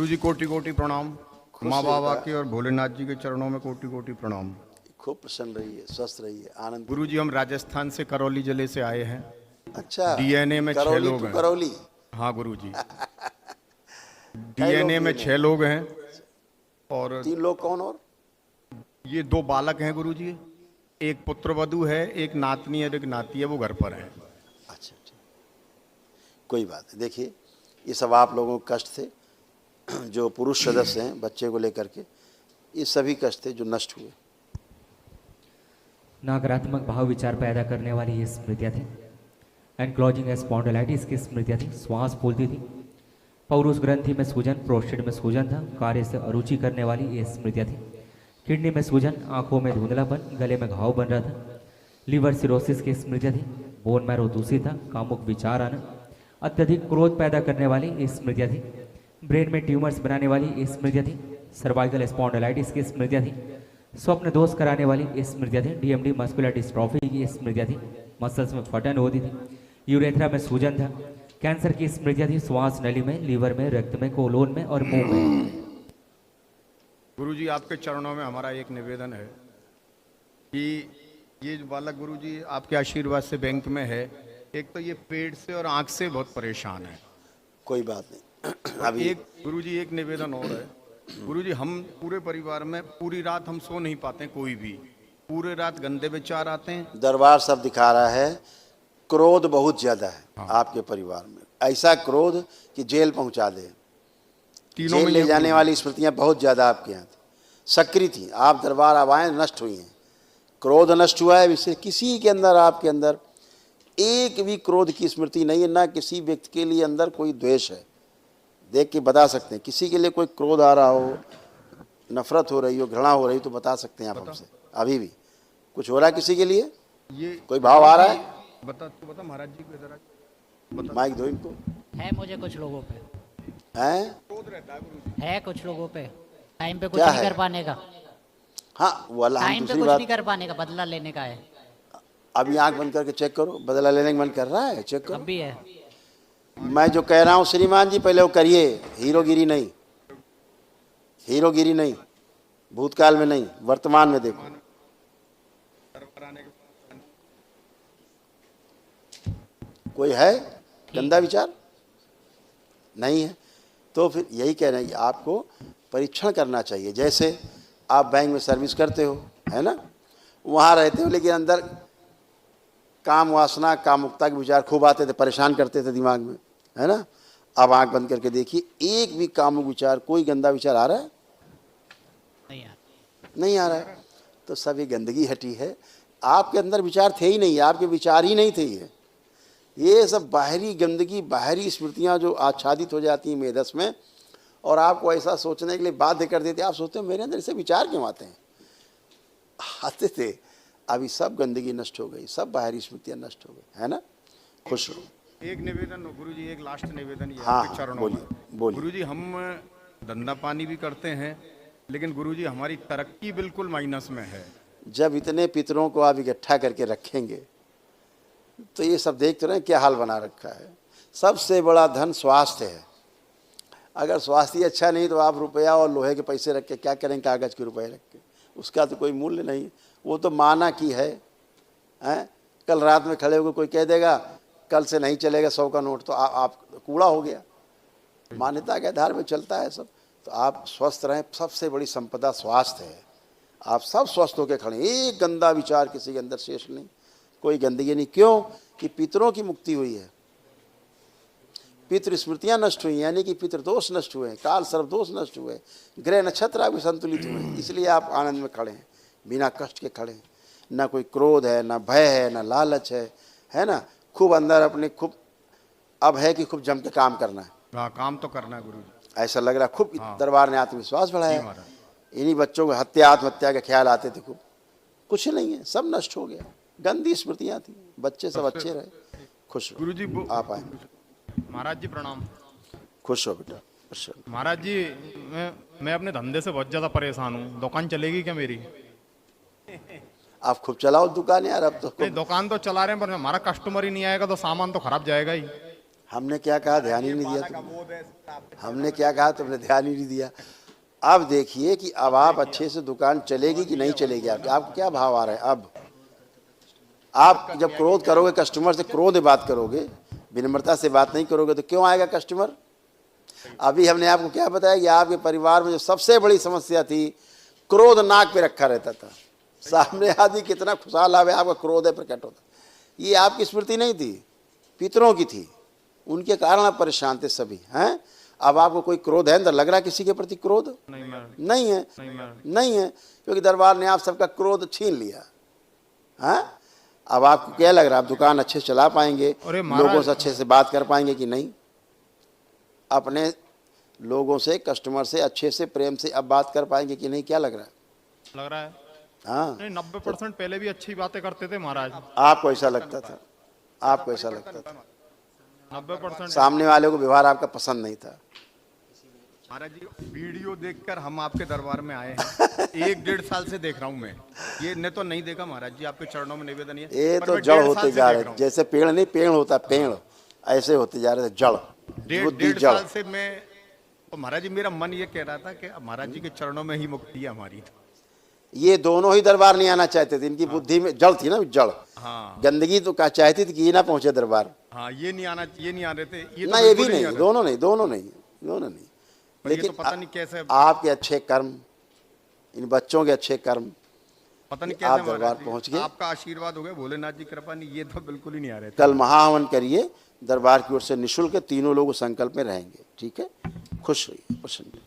गुरुजी कोटि कोटि प्रणाम। खुश माँ बाबा रहिएगा। के और भोलेनाथ जी के चरणों में कोटि कोटि प्रणाम। खूब प्रसन्न रहिए, स्वस्थ रहिए, आनंद। गुरुजी हम राजस्थान से करौली जिले से आए हैं। अच्छा, डीएनए में 6 करौली लोग टू हैं। करौली। हाँ गुरुजी, कई लोग डीएनए में डीएनए 6 लोग हैं और 3 लोग कौन और? ये 2 बालक हैं गुरुजी। एक पुत्र वधू है, एक नातनी और एक नाती है, वो घर पर है। अच्छा अच्छा, कोई बात नहीं। देखिए, ये सब आप लोगों के कष्ट थे, जो पुरुष सदस्य हैं बच्चे को लेकर के, ये सभी कष्ट थे जो नष्ट हुए। नकारात्मक भाव विचार पैदा करने वाली ये स्मृतियाँ थी। एनक्लोजिंग स्पॉन्डिलाइटिस की स्मृतियाँ थी। श्वास फूलती थी, पौरुष ग्रंथि में सूजन, प्रोस्टेट में सूजन था, कार्य से अरुचि करने वाली ये स्मृतियाँ थी। किडनी में सूजन, आंखों में धुंधलापन, गले में घाव बन रहा था। लीवर सिरोसिस की स्मृतियाँ थी। बोन मैरो दूषित था, कामुक विचार आना, अत्यधिक क्रोध पैदा करने वाली ये स्मृतियाँ थी। ब्रेन में ट्यूमर्स बनाने वाली ये स्मृतियाँ थी। सर्वाइकल स्पॉन्डिलाइटिस की स्मृतियाँ थी। स्वप्न दोष कराने वाली ये स्मृतियाँ थी। डीएमडी मस्कुलर डिस्ट्रॉफी की स्मृतियाँ थी। मसल्स में फटन होती थी। यूरेथ्रा में सूजन था। कैंसर की स्मृतियाँ थी। श्वास नली में, लीवर में, रक्त में, कोलोन में और मुंह में। गुरुजी आपके चरणों में हमारा एक निवेदन है कि ये जो बालक गुरुजी आपके आशीर्वाद से बैंक में है, एक तो ये पेट से और आंख से बहुत परेशान है। कोई बात नहीं। और अभी एक गुरुजी एक निवेदन और है। गुरुजी हम पूरे परिवार में पूरी रात हम सो नहीं पाते हैं, कोई भी पूरे रात गंदे विचार आते हैं। दरबार सब दिखा रहा है, क्रोध बहुत ज्यादा है। हाँ। आपके परिवार में ऐसा क्रोध कि जेल पहुंचा दे। तीनों जेल में ले ये जाने गुरुजी। वाली स्मृतियां बहुत ज्यादा आपके यहाँ थी, सक्रिय थी। आप दरबार अब आए, नष्ट हुई हैं। क्रोध नष्ट हुआ है। इससे किसी के अंदर, आपके अंदर एक भी क्रोध की स्मृति नहीं है, ना किसी व्यक्ति के लिए अंदर कोई द्वेष है। देख के बता सकते हैं, किसी के लिए कोई क्रोध आ रहा हो, नफरत हो रही हो, घृणा हो रही, तो बता सकते हैं आप हमसे। अभी भी कुछ हो रहा है किसी के लिए? ये कोई भाव आ रहा है? बता तू बता महाराज जी को इधर आ। बता। माइक दो इनको। है मुझे कुछ लोगों पे, हैं? क्रोध रहता है गुरुजी। है कुछ लोगों पे टाइम पे कुछ क्या नहीं है? कर पाने का, हाँ, वो अल्लाह, हम टाइम पे दूसरी कुछ बात। नहीं कर पाने का, बदला लेने का है। अभी आंख बंद करके चेक करो, बदला लेने का मन कर रहा है, चेक अब करो। भी है। मैं जो कह रहा हूँ श्रीमान जी, पहले वो करिए। हीरोगिरी नहीं, हीरोगिरी नहीं, भूतकाल में नहीं, वर्तमान में देखो। कोई है गंदा विचार? नहीं है। तो फिर यही कह रहे हैं कि आपको परीक्षण करना चाहिए। जैसे आप बैंक में सर्विस करते हो, है ना, वहाँ रहते हो, लेकिन अंदर काम वासना, कामुकता के विचार खूब आते थे, परेशान करते थे दिमाग में, है ना। अब आंख बंद करके देखिए, एक भी कामुक विचार, कोई गंदा विचार आ रहा है? नहीं यार, नहीं आ रहा है। तो सब ये गंदगी हटी है। आपके अंदर विचार थे ही नहीं, आपके विचार ही नहीं थे। ये सब बाहरी गंदगी, बाहरी स्मृतियाँ जो आच्छादित हो जाती हैं मेदस में, और आपको ऐसा सोचने के लिए बाध्य कर देते। आप सोचते हो मेरे अंदर ऐसे विचार क्यों आते हैं? आते थे। अभी सब गंदगी नष्ट हो गई, सब बाहरी स्मृतियाँ नष्ट हो गई, है ना। खुश रहो। एक निवेदन हो गुरुजी, एक लास्ट निवेदन ये हाँ, आपके चरणों बोलिए, में। बोलिए। गुरुजी हम धंधा पानी भी करते हैं, लेकिन गुरुजी हमारी तरक्की बिल्कुल माइनस में है। जब इतने पितरों को आप इकट्ठा करके रखेंगे, तो ये सब देखते रहे क्या हाल बना रखा है। सबसे बड़ा धन स्वास्थ्य है। अगर स्वास्थ्य अच्छा नहीं तो आप रुपया और लोहे के पैसे रख के क्या करेंगे? कागज़ के रुपए रख के, उसका तो कोई मूल्य नहीं। वो तो माना की है, हैं? कल रात में खड़े होकर कोई कह देगा कल से नहीं चलेगा 100 का नोट, तो आप कूड़ा हो गया। मान्यता के आधार में चलता है सब। तो आप स्वस्थ रहें, सबसे बड़ी संपदा स्वास्थ्य है। आप सब स्वस्थ होकर खड़े, एक गंदा विचार किसी के अंदर शेष नहीं, कोई गंदगी नहीं। क्यों? कि पितरों की मुक्ति हुई है, पितृ स्मृतियाँ नष्ट हुई, यानी कि पितृदोष नष्ट हुए, काल सर्वदोष नष्ट हुए, ग्रह नक्षत्र भी संतुलित हुए। इसलिए आप आनंद में खड़े हैं, बिना कष्ट के खड़े हैं। ना कोई क्रोध है, ना भय है, ना लालच है ना। खूब अंदर अपने खूब अब है कि खूब जम के काम करना है। हाँ, काम तो करना है गुरुजी। ऐसा लग रहा खूब। हाँ। दरबार ने आत्मविश्वास जी बढ़ाया। महाराज। इन्हीं बच्चों को हत्या, आत्महत्या के ख्याल आते थे खूब। कुछ नहीं है, सब नष्ट हो गया। गंदी स्मृतियाँ थी। बच्चे सब अच्छे रहे। खुश रहो। गुरुजी आप आए। महाराज जी प्रणाम। खुश हो बेटा, खुश हो। महाराज जी, मैं अपने धंधे से बहुत ज़्यादा परेशान हूँ। दुकान चलेगी क्या मेरी? आप खूब चलाओ दुकान यार। अब तो नहीं, दुकान तो चला रहे हैं, पर हमारा कस्टमर ही नहीं आएगा तो सामान तो खराब जाएगा ही। हमने क्या कहा, ध्यान ही नहीं दिया तुमने। हमने क्या कहा, तुमने ध्यान ही नहीं दिया। अब देखिए कि अब आप अच्छे से दुकान चलेगी कि नहीं चलेगी, आपको क्या भाव आ रहा है। अब आप जब क्रोध करोगे, कस्टमर से क्रोध में बात करोगे, विनम्रता से बात नहीं करोगे, तो क्यों आएगा कस्टमर। अभी हमने आपको क्या बताया कि आपके परिवार में जो सबसे बड़ी समस्या थी, क्रोध नाक पे रखा रहता था। सामने आदमी कितना खुशहाल आवे, आपका क्रोध है प्रकट होता। ये आपकी स्मृति नहीं थी, पितरों की थी, उनके कारण आप परेशान थे सभी हैं। अब आपको कोई क्रोध है अंदर, लग रहा है किसी के प्रति क्रोध नहीं है, नहीं है, क्योंकि दरबार ने आप सबका क्रोध छीन लिया है। अब आपको क्या लग रहा है, आप दुकान अच्छे चला पाएंगे, लोगों से अच्छे से बात कर पाएंगे कि नहीं, अपने लोगों से, कस्टमर से अच्छे से प्रेम से अब बात कर पाएंगे कि नहीं, क्या लग रहा है। लग रहा है हाँ, नहीं, 90% पहले भी अच्छी बातें करते थे महाराज। आपको ऐसा लगता था, आपको ऐसा लगता था, 90% सामने वाले को व्यवहार आपका पसंद नहीं था। महाराज जी वीडियो देखकर हम आपके दरबार में आए हैं। 1-1.5 साल से देख रहा हूँ मैं, ये ने तो नहीं देखा महाराज जी, आपके चरणों में निवेदन है। ये पर तो मैं जड़ 1.5 होते साल से जा देख रहे, रहा हूँ। जैसे पेड़ नहीं, पेड़ होता पेड़, ऐसे होते जा रहे थे जड़, बुद्धि 1.5 जड़। साल से मैं तो महाराज जी, मेरा मन ये कह रहा था कि महाराज जी के चरणों में ही मुक्ति है हमारी। ये दोनों ही दरबार नहीं आना चाहते थे, इनकी बुद्धि में जड़ थी ना, जड़। हाँ गंदगी तो क्या चाहती थी कि ये ना पहुंचे दरबार। हाँ, ये नहीं आ रहे थे, ये ना तो ये बिल्कुल भी नहीं, आ रहे दोनों नहीं, दोनों नहीं, दोनों नहीं। पर ये लेकिन तो पता नहीं कैसे, आपके अच्छे कर्म, इन बच्चों के अच्छे कर्म, पता नहीं कि आप कैसे दरबार महाराज जी, पहुंच गए। आपका आशीर्वाद हो गया, भोलेनाथ जी कृपा नहीं, ये तो बिल्कुल ही नहीं आ रहे थे। कल महाहवन करिए, दरबार की ओर से निःशुल्क, तीनों लोग संकल्प में रहेंगे, ठीक है। खुश रहिए, प्रसन्न रहिए।